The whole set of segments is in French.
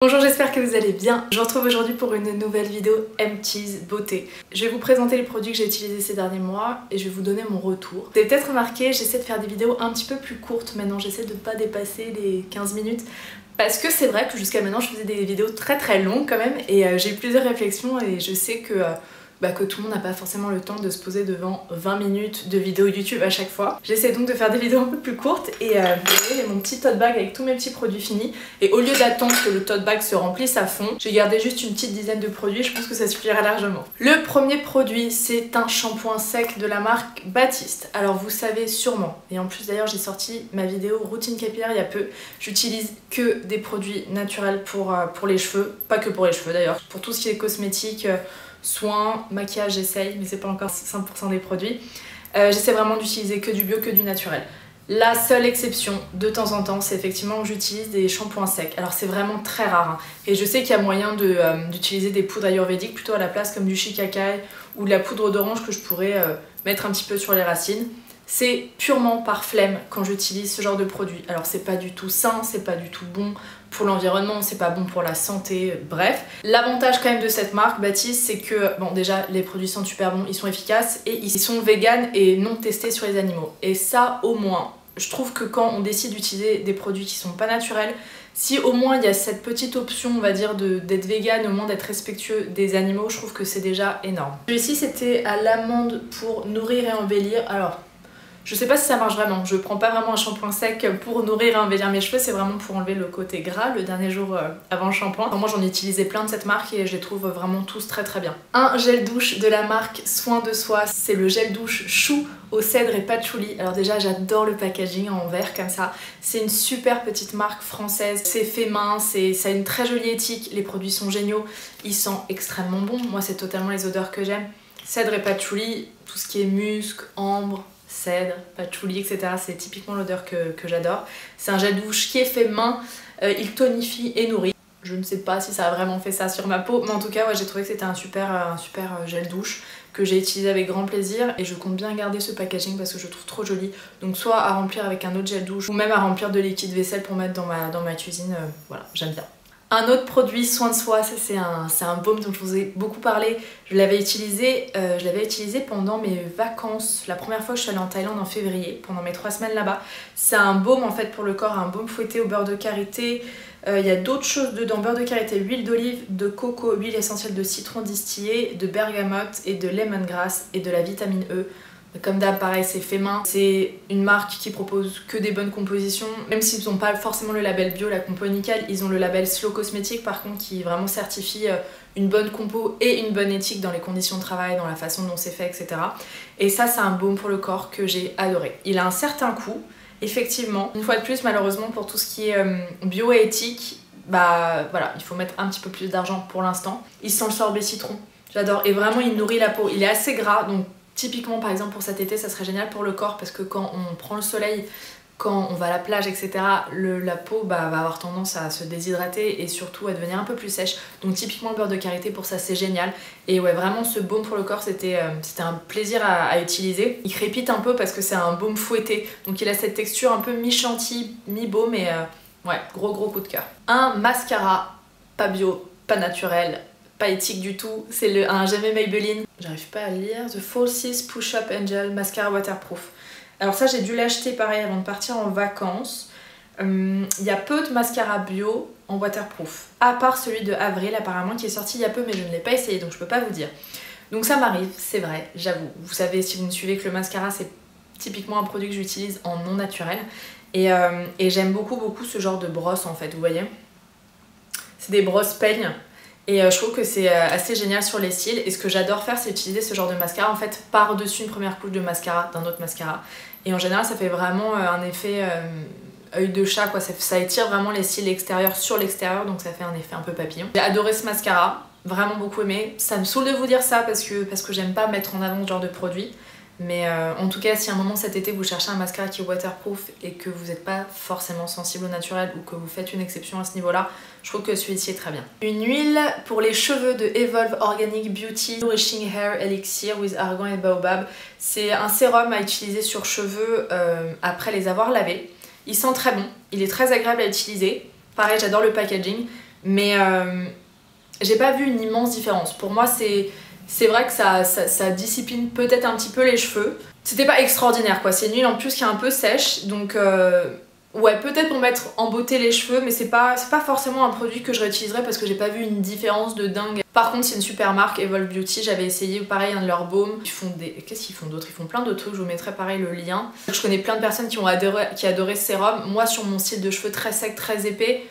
Bonjour, j'espère que vous allez bien. Je vous retrouve aujourd'hui pour une nouvelle vidéo M-Cheese Beauté. Je vais vous présenter les produits que j'ai utilisés ces derniers mois et je vais vous donner mon retour. Vous avez peut-être remarqué, j'essaie de faire des vidéos un petit peu plus courtes maintenant, j'essaie de ne pas dépasser les 15 minutes. Parce que c'est vrai que jusqu'à maintenant je faisais des vidéos très longues quand même et j'ai eu plusieurs réflexions et je sais que tout le monde n'a pas forcément le temps de se poser devant 20 minutes de vidéos YouTube à chaque fois. J'essaie donc de faire des vidéos un peu plus courtes et vous voyez, j'ai mon petit tote bag avec tous mes petits produits finis et au lieu d'attendre que le tote bag se remplisse à fond, j'ai gardé juste une petite dizaine de produits, je pense que ça suffira largement. Le premier produit, c'est un shampoing sec de la marque Baptiste. Alors vous savez sûrement, et en plus d'ailleurs j'ai sorti ma vidéo routine capillaire il y a peu, j'utilise que des produits naturels pour les cheveux, pas que pour les cheveux d'ailleurs, pour tout ce qui est cosmétique, soins, maquillage j'essaye, mais c'est pas encore 100% des produits. J'essaie vraiment d'utiliser que du bio, que du naturel. La seule exception, de temps en temps, c'est effectivement que j'utilise des shampoings secs. Alors c'est vraiment très rare, hein. Et je sais qu'il y a moyen d'utiliser des poudres ayurvédiques plutôt à la place, comme du shikakai ou de la poudre d'orange que je pourrais mettre un petit peu sur les racines. C'est purement par flemme quand j'utilise ce genre de produit. Alors c'est pas du tout sain, c'est pas du tout bon pour l'environnement, c'est pas bon pour la santé, bref. L'avantage quand même de cette marque Baptiste, c'est que, bon déjà les produits sont super bons, ils sont efficaces et ils sont vegan et non testés sur les animaux. Et ça au moins, je trouve que quand on décide d'utiliser des produits qui sont pas naturels, si au moins il y a cette petite option, on va dire, d'être vegan, au moins d'être respectueux des animaux, je trouve que c'est déjà énorme. Celui-ci c'était à l'amande pour nourrir et embellir. Alors, je sais pas si ça marche vraiment, je prends pas vraiment un shampoing sec pour nourrir et embellir mes cheveux, c'est vraiment pour enlever le côté gras le dernier jour avant le shampoing. Alors moi j'en ai utilisé plein de cette marque et je les trouve vraiment tous très bien. Un gel douche de la marque Soin de Soi, c'est le gel douche chou au cèdre et patchouli. Alors déjà j'adore le packaging en verre comme ça, c'est une super petite marque française, c'est fait main, ça a une très jolie éthique, les produits sont géniaux, ils sentent extrêmement bon, moi c'est totalement les odeurs que j'aime. Cèdre et patchouli, tout ce qui est musc, ambre, cèdre, patchouli, etc. C'est typiquement l'odeur que j'adore. C'est un gel douche qui est fait main, il tonifie et nourrit. Je ne sais pas si ça a vraiment fait ça sur ma peau, mais en tout cas ouais, j'ai trouvé que c'était un super gel douche que j'ai utilisé avec grand plaisir et je compte bien garder ce packaging parce que je le trouve trop joli. Donc soit à remplir avec un autre gel douche ou même à remplir de liquide vaisselle pour mettre dans ma cuisine, voilà, j'aime bien. Un autre produit Soin de Soi, ça c'est un baume dont je vous ai beaucoup parlé. Je l'avais utilisé pendant mes vacances, la première fois que je suis allée en Thaïlande en février, pendant mes 3 semaines là-bas. C'est un baume en fait pour le corps, un baume fouetté au beurre de karité. Il y a d'autres choses dedans, beurre de karité, huile d'olive, de coco, huile essentielle de citron distillé, de bergamote et de lemongrass et de la vitamine E. Comme d'hab, pareil, c'est fait main. C'est une marque qui propose que des bonnes compositions. Même s'ils n'ont pas forcément le label bio, la compo nickel, ils ont le label Slow Cosmétique par contre qui vraiment certifie une bonne compo et une bonne éthique dans les conditions de travail, dans la façon dont c'est fait, etc. Et ça, c'est un baume pour le corps que j'ai adoré. Il a un certain coût, effectivement. Une fois de plus, malheureusement, pour tout ce qui est bio et éthique, voilà, il faut mettre un petit peu plus d'argent pour l'instant. Il sent le sorbet citron. J'adore. Et vraiment, il nourrit la peau. Il est assez gras, donc typiquement par exemple pour cet été ça serait génial pour le corps parce que quand on prend le soleil, quand on va à la plage etc, la peau va avoir tendance à se déshydrater et surtout à devenir un peu plus sèche. Donc typiquement le beurre de karité pour ça c'est génial. Et ouais vraiment ce baume pour le corps c'était un plaisir à utiliser. Il crépite un peu parce que c'est un baume fouetté. Donc il a cette texture un peu mi-chantilly, mi-baume et ouais gros coup de cœur. Un mascara, pas bio, pas naturel, pas éthique du tout, c'est un jamais Maybelline. J'arrive pas à lire. The Falsies Push Up Angel Mascara Waterproof. Alors ça j'ai dû l'acheter pareil avant de partir en vacances. Il y a peu de mascara bio en waterproof. À part celui de Avril apparemment qui est sorti il y a peu mais je ne l'ai pas essayé donc je peux pas vous dire. Donc ça m'arrive, c'est vrai, j'avoue. Vous savez si vous me suivez que le mascara c'est typiquement un produit que j'utilise en non naturel. Et j'aime beaucoup ce genre de brosse en fait, vous voyez. C'est des brosses peignes. Et je trouve que c'est assez génial sur les cils et ce que j'adore faire c'est utiliser ce genre de mascara en fait par-dessus une première couche de mascara d'un autre mascara et en général ça fait vraiment un effet œil de chat quoi, ça étire vraiment les cils extérieurs sur l'extérieur donc ça fait un effet un peu papillon. J'ai adoré ce mascara, vraiment beaucoup aimé, ça me saoule de vous dire ça parce que j'aime pas mettre en avant ce genre de produit. Mais en tout cas, si à un moment cet été vous cherchez un mascara qui est waterproof et que vous n'êtes pas forcément sensible au naturel ou que vous faites une exception à ce niveau-là, je trouve que celui-ci est très bien. Une huile pour les cheveux de Evolve Organic Beauty Nourishing Hair Elixir with Argan et Baobab. C'est un sérum à utiliser sur cheveux après les avoir lavés. Il sent très bon, il est très agréable à utiliser. Pareil, j'adore le packaging. mais j'ai pas vu une immense différence. Pour moi c'est vrai que ça discipline peut-être un petit peu les cheveux. C'était pas extraordinaire quoi, c'est une huile en plus qui est un peu sèche, donc ouais, peut-être pour mettre en beauté les cheveux, mais c'est pas forcément un produit que je réutiliserais parce que j'ai pas vu une différence de dingue. Par contre, c'est une super marque, Evolve Beauty, j'avais essayé pareil un de leurs baumes. Ils font des... Qu'est-ce qu'ils font d'autre? Ils font plein d'autres trucs, je vous mettrai pareil le lien. Je connais plein de personnes qui adoraient ce sérum. Moi, sur mon style de cheveux très sec, très épais,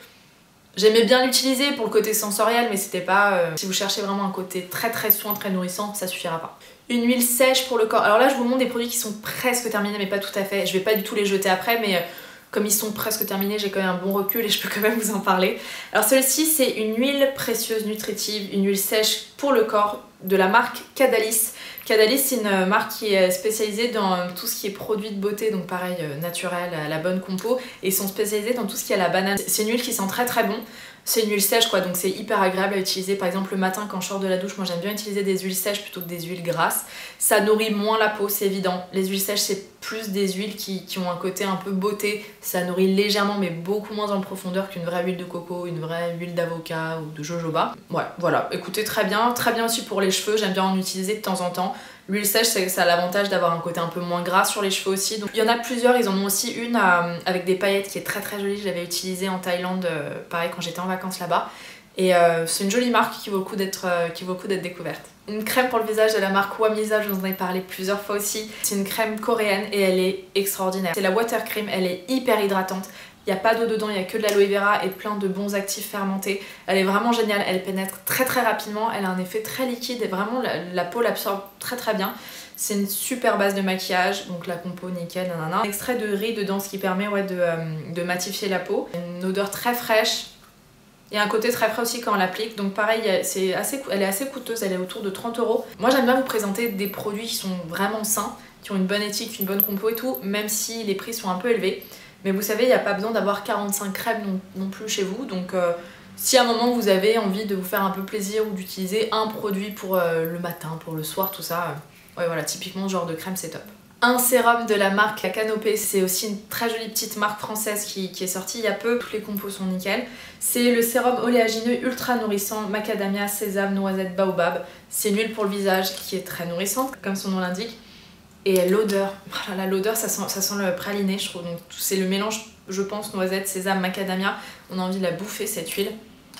j'aimais bien l'utiliser pour le côté sensoriel, mais c'était pas... Si vous cherchez vraiment un côté très soin, très nourrissant, ça suffira pas. Une huile sèche pour le corps. Alors là, je vous montre des produits qui sont presque terminés, mais pas tout à fait. Je vais pas du tout les jeter après, mais... Comme ils sont presque terminés, j'ai quand même un bon recul et je peux quand même vous en parler. Alors celle-ci, c'est une huile précieuse nutritive, une huile sèche pour le corps de la marque Cadalis. Cadalis, c'est une marque qui est spécialisée dans tout ce qui est produits de beauté, donc pareil, naturel, la bonne compo. Et ils sont spécialisés dans tout ce qui est à la banane. C'est une huile qui sent très bon. C'est une huile sèche quoi, donc c'est hyper agréable à utiliser. Par exemple le matin quand je sors de la douche, moi j'aime bien utiliser des huiles sèches plutôt que des huiles grasses. Ça nourrit moins la peau, c'est évident. Les huiles sèches c'est plus des huiles qui ont un côté un peu beauté. Ça nourrit légèrement mais beaucoup moins en profondeur qu'une vraie huile de coco, une vraie huile d'avocat ou de jojoba. Ouais, voilà, écoutez, très bien aussi pour les cheveux, j'aime bien en utiliser de temps en temps. L'huile sèche, ça a l'avantage d'avoir un côté un peu moins gras sur les cheveux aussi. Donc il y en a plusieurs, ils en ont aussi une avec des paillettes qui est très jolie. Je l'avais utilisée en Thaïlande, pareil quand j'étais en vacances là-bas. Et c'est une jolie marque qui vaut le coup d'être découverte. Une crème pour le visage de la marque Wamisa, je vous en ai parlé plusieurs fois aussi. C'est une crème coréenne et elle est extraordinaire. C'est la Water Cream, elle est hyper hydratante. Il n'y a pas d'eau dedans, il n'y a que de l'aloe vera et plein de bons actifs fermentés. Elle est vraiment géniale, elle pénètre très rapidement, elle a un effet très liquide et vraiment la peau l'absorbe très bien. C'est une super base de maquillage, donc la compo nickel, nanana. Un extrait de riz dedans, ce qui permet ouais, de matifier la peau. Une odeur très fraîche. Il y a un côté très frais aussi quand on l'applique, donc pareil, elle est assez coûteuse, elle est autour de 30 €. Moi j'aime bien vous présenter des produits qui sont vraiment sains, qui ont une bonne éthique, une bonne compo et tout, même si les prix sont un peu élevés. Mais vous savez, il n'y a pas besoin d'avoir 45 crèmes non plus chez vous. Donc si à un moment vous avez envie de vous faire un peu plaisir ou d'utiliser un produit pour le matin, pour le soir, tout ça, ouais voilà, typiquement ce genre de crème c'est top. Un sérum de la marque La Canopée, c'est aussi une très jolie petite marque française qui est sortie il y a peu. Toutes les compos sont nickel. C'est le sérum oléagineux ultra nourrissant, macadamia, sésame, noisette, baobab. C'est une huile pour le visage qui est très nourrissante, comme son nom l'indique. Et l'odeur, voilà, l'odeur ça sent le praliné je trouve, donc c'est le mélange je pense noisette, sésame, macadamia, on a envie de la bouffer cette huile.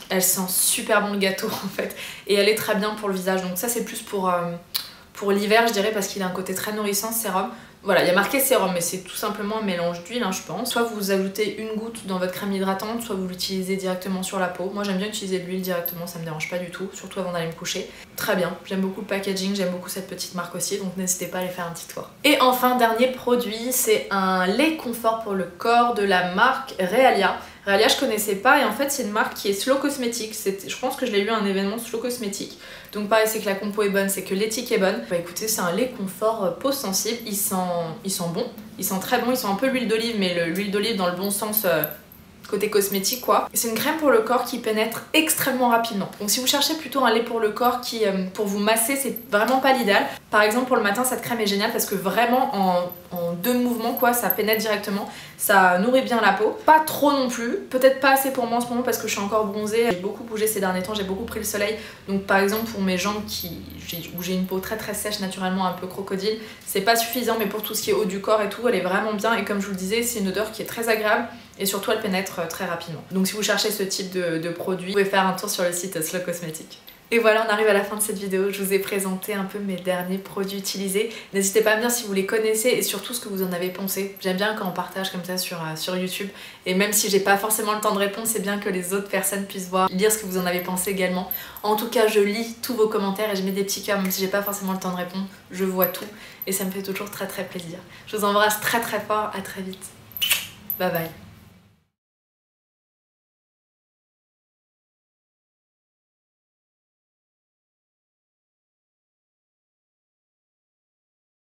Elle sent super bon le gâteau en fait, et elle est très bien pour le visage, donc ça c'est plus pour l'hiver je dirais parce qu'il a un côté très nourrissant ce sérum. Voilà, il y a marqué sérum mais c'est tout simplement un mélange d'huile hein, je pense. Soit vous ajoutez une goutte dans votre crème hydratante, soit vous l'utilisez directement sur la peau. Moi j'aime bien utiliser de l'huile directement, ça me dérange pas du tout, surtout avant d'aller me coucher. Très bien, j'aime beaucoup le packaging, j'aime beaucoup cette petite marque aussi, donc n'hésitez pas à aller faire un petit tour. Et enfin, dernier produit, c'est un lait confort pour le corps de la marque Realia. Realia je connaissais pas et en fait c'est une marque qui est Slow Cosmetics, je pense que je l'ai eu à un événement Slow Cosmetics. Donc pareil c'est que la compo est bonne, c'est que l'éthique est bonne. Bah écoutez c'est un lait confort peau sensible, il sent bon, il sent très bon, il sent un peu l'huile d'olive mais l'huile d'olive dans le bon sens côté cosmétique quoi. C'est une crème pour le corps qui pénètre extrêmement rapidement. Donc si vous cherchez plutôt un lait pour le corps qui pour vous masser c'est vraiment pas l'idéal. Par exemple pour le matin cette crème est géniale parce que vraiment en 2 mouvements quoi ça pénètre directement, ça nourrit bien la peau. Pas trop non plus, peut-être pas assez pour moi en ce moment parce que je suis encore bronzée. J'ai beaucoup bougé ces derniers temps, j'ai beaucoup pris le soleil. Donc par exemple pour mes jambes où j'ai une peau très sèche naturellement un peu crocodile, c'est pas suffisant mais pour tout ce qui est haut du corps et tout elle est vraiment bien et comme je vous le disais c'est une odeur qui est très agréable. Et surtout elle pénètre très rapidement. Donc si vous cherchez ce type de produit, vous pouvez faire un tour sur le site Slow Cosmetics. Et voilà, on arrive à la fin de cette vidéo. Je vous ai présenté un peu mes derniers produits utilisés. N'hésitez pas à me dire si vous les connaissez et surtout ce que vous en avez pensé. J'aime bien quand on partage comme ça sur YouTube. Et même si j'ai pas forcément le temps de répondre, c'est bien que les autres personnes puissent lire ce que vous en avez pensé également. En tout cas, je lis tous vos commentaires et je mets des petits cœurs même si j'ai pas forcément le temps de répondre. Je vois tout et ça me fait toujours très plaisir. Je vous embrasse très fort, à très vite. Bye bye.